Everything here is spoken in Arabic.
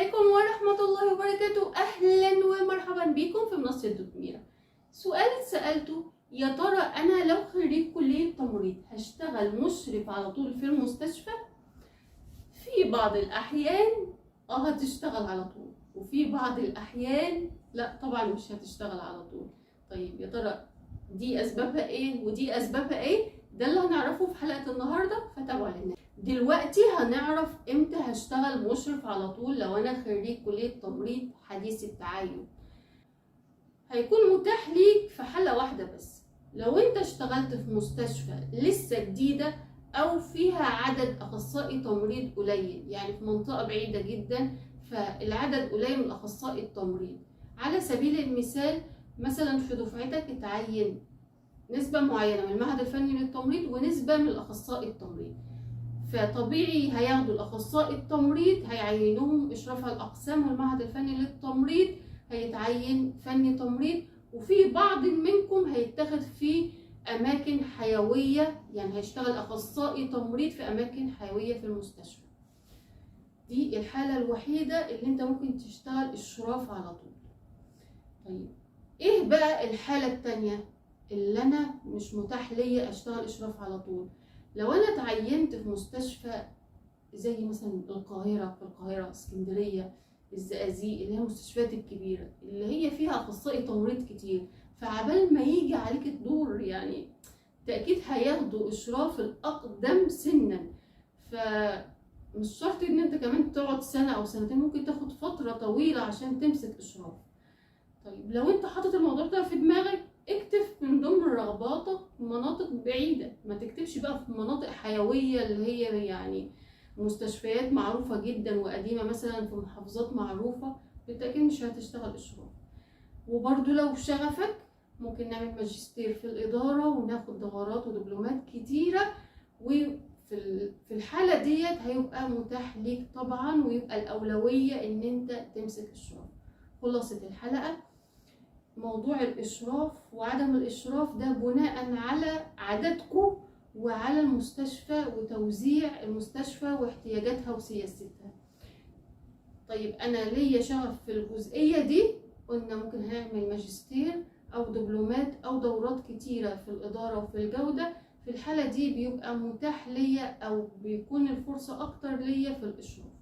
عليكم ورحمة الله وبركاته. أهلا ومرحبا بكم في منصة دوت. سؤال اتسألته: يا ترى أنا لو خريج كلية تمريض هشتغل مشرف على طول في المستشفى؟ في بعض الأحيان هتشتغل على طول، وفي بعض الأحيان لا طبعا مش هتشتغل على طول. طيب يا ترى دي أسبابها إيه ودي أسبابها إيه؟ ده اللي هنعرفه في حلقة النهاردة، فتابعوا لنا. دلوقتي هنعرف امتى هشتغل مشرف على طول لو انا خريج كلية تمريض حديث التعين. هيكون متاح ليك في حالة واحدة بس: لو انت اشتغلت في مستشفى لسه جديدة او فيها عدد اخصائي تمريض قليل، يعني في منطقة بعيدة جدا فالعدد قليل من اخصائي التمريض. على سبيل المثال مثلا في دفعتك اتعين نسبة معينة من المعهد الفني للتمريض ونسبة من الاخصائي التمريض، فطبيعي هياخدوا الاخصائي التمريض هيعينوهم اشراف على الاقسام، والمعهد الفني للتمريض هيتعين فني تمريض، وفي بعض منكم هيتاخد في اماكن حيويه، يعني هيشتغل اخصائي تمريض في اماكن حيويه في المستشفى. دي الحاله الوحيده اللي انت ممكن تشتغل اشراف على طول. طيب ايه بقى الحاله التانية اللي انا مش متاح ليا اشتغل اشراف على طول؟ لو انا اتعينت في مستشفى زي مثلا القاهره، اسكندريه، الزقازيق، اللي هي المستشفيات الكبيره اللي هي فيها اخصائي تمريض كتير، فعبال ما يجي عليك الدور يعني تاكيد هياخدوا اشراف الاقدم سنا، فمش شرط ان انت كمان تقعد سنه او سنتين، ممكن تاخد فتره طويله عشان تمسك اشراف. طيب لو انت حاطط الموضوع ده في دماغك، اكتب من ضمن رغباتك مناطق بعيدة، ما تكتبش بقى في مناطق حيوية اللي هي يعني مستشفيات معروفة جدا وقديمة مثلا في محافظات معروفة، بالتأكيد مش هتشتغل إشراف. وبرضو لو شغفك ممكن نعمل ماجستير في الإدارة وناخد دورات ودبلومات كتيرة، وفي الحالة ديت هيبقى متاح ليك طبعا، ويبقى الأولوية إن أنت تمسك إشراف. خلاصة الحلقة: موضوع الإشراف وعدم الإشراف ده بناء على عددكم وعلى المستشفى وتوزيع المستشفى واحتياجاتها وسياستها. طيب أنا ليا شغف في الجزئية دي، قلنا ممكن هنعمل ماجستير أو دبلومات أو دورات كتيرة في الإدارة وفي الجودة. في الحالة دي بيبقى متاح ليا أو بيكون الفرصة أكتر ليا في الإشراف.